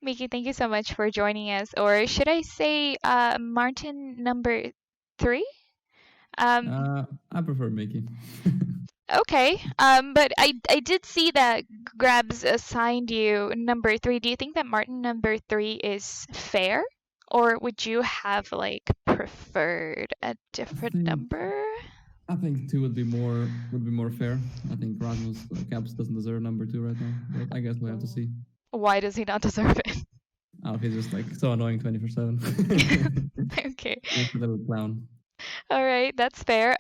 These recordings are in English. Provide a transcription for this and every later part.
Mickey, thank you so much for joining us. Or should I say, Martin number three? Um, I prefer Mickey. okay. But I did see that Grabs assigned you number three. Do you think that Martin number three is fair, or would you have like preferred a I different think number? I think two would be more fair. I think Rasmus Caps doesn't deserve number two right now, but I guess we have to see. Why does he not deserve it? Oh, he's just like so annoying 24/7. Okay. He's a little clown. All right, that's fair.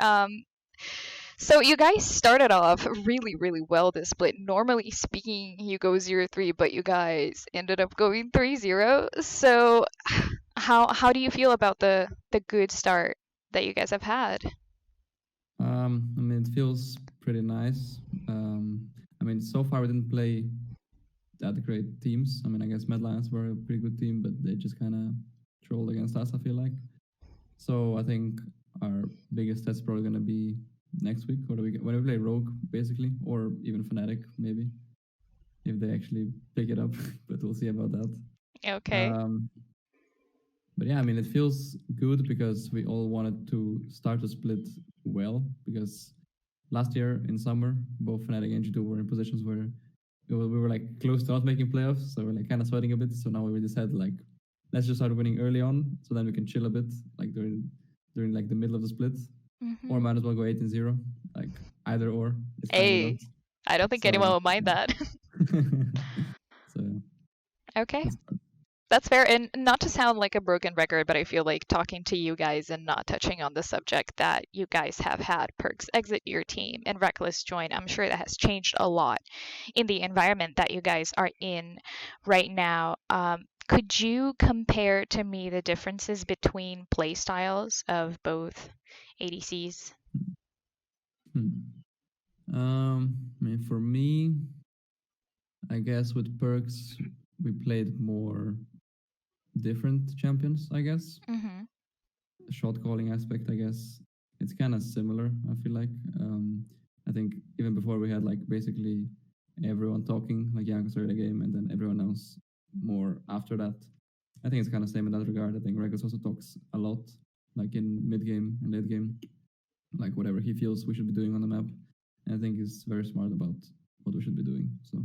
So you guys started off really, really well this split. Normally speaking, you go 0-3, but you guys ended up going 3-0. So how do you feel about the good start that you guys have had? I mean, it feels pretty nice. I mean, so far we didn't play that great teams. I mean, I guess Mad Lions were a pretty good team, but they just kind of trolled against us, I feel like. So I think our biggest test is probably going to be next week or the week when we play Rogue, basically, or even Fnatic, maybe, if they actually pick it up. But we'll see about that. Okay. But yeah, I mean, it feels good because we all wanted to start to split well, because last year in summer, both Fnatic and G2 were in positions where we were like close to not making playoffs, so we're like kind of sweating a bit. So now we decided like, let's just start winning early on, so then we can chill a bit, like during like the middle of the split, or might as well go 8-0, like either or. It's fine with Hey, us. I don't think So, anyone will mind that. So Okay. That's fair. And not to sound like a broken record, but I feel like talking to you guys and not touching on the subject that you guys have had Perkz exit your team and Rekkles join, I'm sure that has changed a lot in the environment that you guys are in right now. Could you compare to me the differences between play styles of both ADCs? I mean, for me, I guess with Perkz, we played more different champions, I guess. Mm-hmm. The shot calling aspect, I guess, it's kind of similar, I feel like. I think even before we had like basically everyone talking, like Janko started the game and then everyone else more after that. I think it's kind of same in that regard. I think Rekkles also talks a lot, like in mid game and late game, like whatever he feels we should be doing on the map. And I think he's very smart about what we should be doing. So.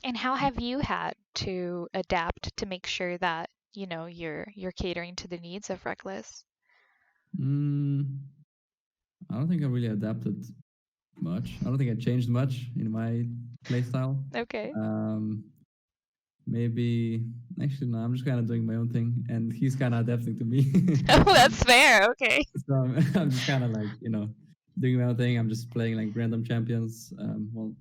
And how have you had to adapt to make sure that, you're catering to the needs of Rekkles? I don't think I really adapted much. I don't think I changed much in my playstyle. Okay. Maybe actually no, I'm just kind of doing my own thing, and he's kind of adapting to me. Oh, that's fair. Okay. So I'm just kind of like doing my own thing. I'm just playing like random champions. Well,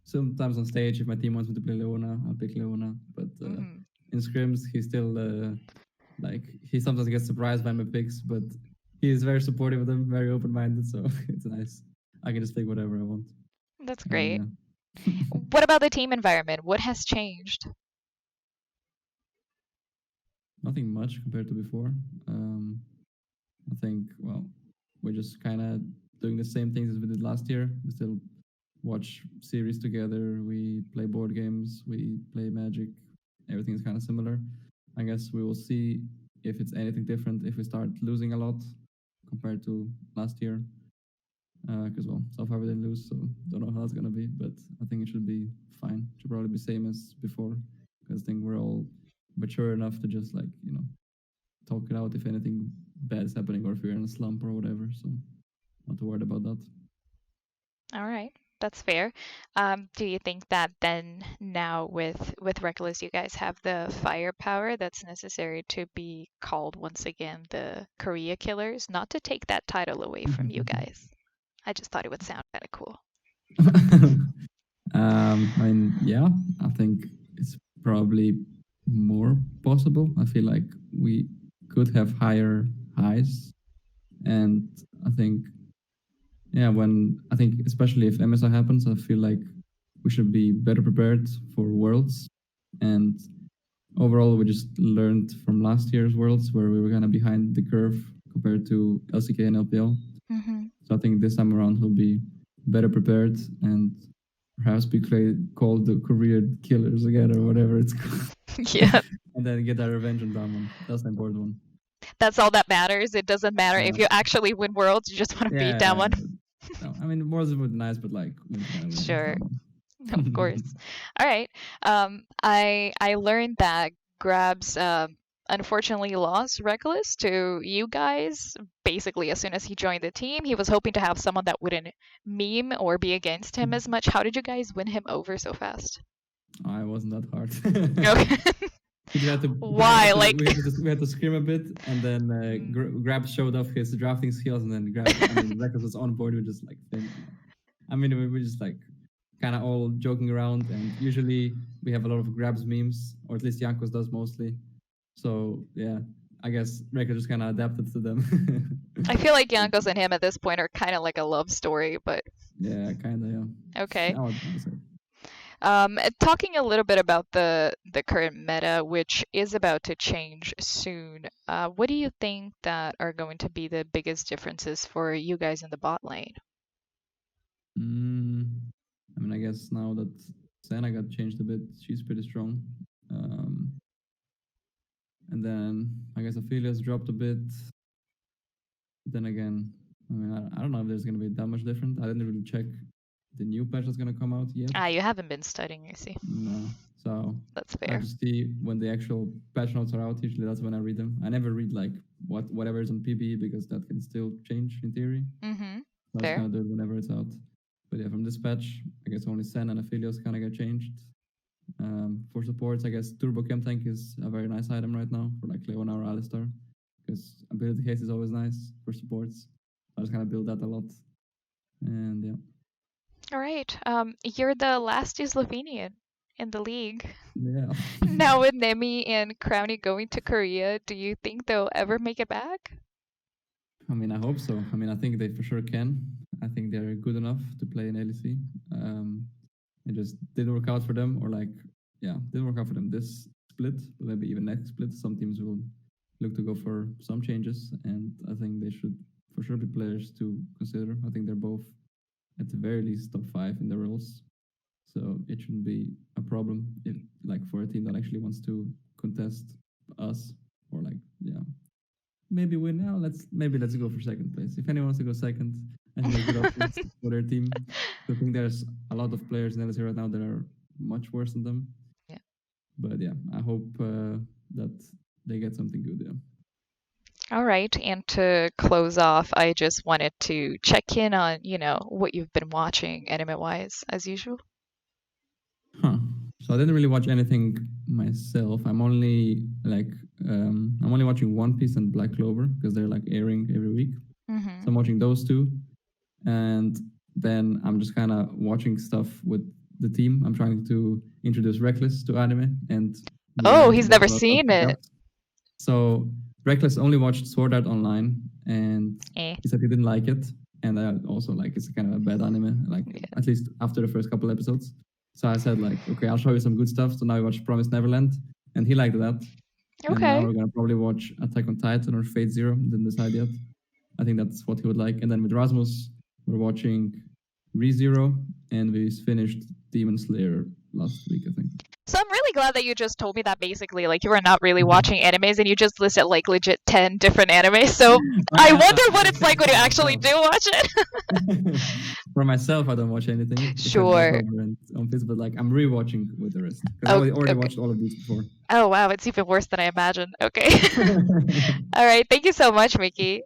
sometimes on stage, if my team wants me to play Leona, I'll pick Leona. But in scrims, he's still like he sometimes gets surprised by my picks, but he is very supportive of them, very open-minded. So it's nice. I can just pick whatever I want. That's great. What about the team environment? What has changed? Nothing much compared to before. I think, well, we're just kind of doing the same things as we did last year. We still watch series together. We play board games. We play Magic. Everything is kind of similar. I guess we will see if it's anything different if we start losing a lot compared to last year. Because, well, so far we didn't lose, so don't know how it's going to be. But I think it should be fine. It should probably be same as before. Because I think we're all mature enough to just like talk it out if anything bad is happening or if we're in a slump or whatever, so not too worried about that. All right, that's fair. Do you think that then now with Rekkles you guys have the firepower that's necessary to be called once again the Korea Killers? Not to take that title away from you guys, I just thought it would sound kind of cool. I mean, yeah, I think it's probably more possible. I feel like we could have higher highs, and I think, yeah, I think especially if MSI happens, I feel like we should be better prepared for Worlds. And overall, we just learned from last year's Worlds where we were kind of behind the curve compared to LCK and LPL. So I think this time around we'll be better prepared and perhaps be called the career killers again or whatever it's called. Yeah. And then get our revenge on Damwon. That's the important one. That's all that matters. It doesn't matter if you actually win Worlds. You just want to beat Damwon. No, I mean, Worlds would be nice, but like, sure, of course. All right. I learned that Grabs unfortunately lost Rekkles to you guys. Basically, as soon as he joined the team, he was hoping to have someone that wouldn't meme or be against him as much. How did you guys win him over so fast? It wasn't that hard. Okay. Why? We had to scream a bit, and then Grab showed off his drafting skills, and then Rekkles was on board with just like thing. I mean, we were just like kind of all joking around, and usually we have a lot of Grabs memes, or at least Jankos does mostly. So yeah, I guess Rekkles just kind of adapted to them. I feel like Jankos and him at this point are kind of like a love story, but yeah, kind of, yeah. Okay. Talking a little bit about the current meta, which is about to change soon, what do you think that are going to be the biggest differences for you guys in the bot lane? I mean, I guess now that Senna got changed a bit, she's pretty strong. And then I guess Aphelios dropped a bit. Then again, I mean, I don't know if there's going to be that much different. I didn't really check the new patch that's going to come out yet. You haven't been studying, I see. No, so that's fair. I just see when the actual patch notes are out. Usually that's when I read them. I never read like whatever is on PB because that can still change in theory. Mm-hmm. So I just kind of do it whenever it's out. But yeah, from this patch, I guess only Sen and Aphelios kind of get changed. For supports, I guess Turbo Chem Tank is a very nice item right now for like Leona or Alistar, because ability haste is always nice for supports. I just kind of build that a lot, and yeah. All right. You're the last Slovenian in the league. Yeah. Now with Nemi and Crowny going to Korea, do you think they'll ever make it back? I mean, I hope so. I mean, I think they for sure can. I think they're good enough to play in LEC. It just didn't work out for them, or like, yeah, didn't work out for them this split, but maybe even next split. Some teams will look to go for some changes, and I think they should for sure be players to consider. I think they're both at the very least top 5 in their roles, so it shouldn't be a problem if, like, for a team that actually wants to contest us, or like, yeah, maybe win now. Let's go for second place. If anyone wants to go second, I think good options for their team. I think there's a lot of players in LEC right now that are much worse than them. Yeah. But yeah, I hope that they get something good. Yeah. All right, and to close off, I just wanted to check in on, what you've been watching anime-wise, as usual. So I didn't really watch anything myself. I'm only watching One Piece and Black Clover because they're like airing every week. Mm-hmm. So I'm watching those two, and then I'm just kind of watching stuff with the team. I'm trying to introduce Rekkles to anime, and he's never seen it. So Rekkles only watched Sword Art Online, and he said he didn't like it. And I also it's kind of a bad anime, at least after the first couple episodes. So I said okay, I'll show you some good stuff. So now we watch Promised Neverland, and he liked that. Okay. And now we're gonna probably watch Attack on Titan or Fate Zero. Didn't decide yet. I think that's what he would like. And then with Rasmus, we're watching ReZero, and we finished Demon Slayer last week, I think. So I'm really glad that you just told me that basically, you were not really watching animes and you just listed legit 10 different animes. So I wonder what it's like when you actually do watch it. For myself, I don't watch anything. Sure. On this, but I'm rewatching with the rest. Because I already watched all of these before. Oh wow, it's even worse than I imagined. Okay. All right, thank you so much, Mickey.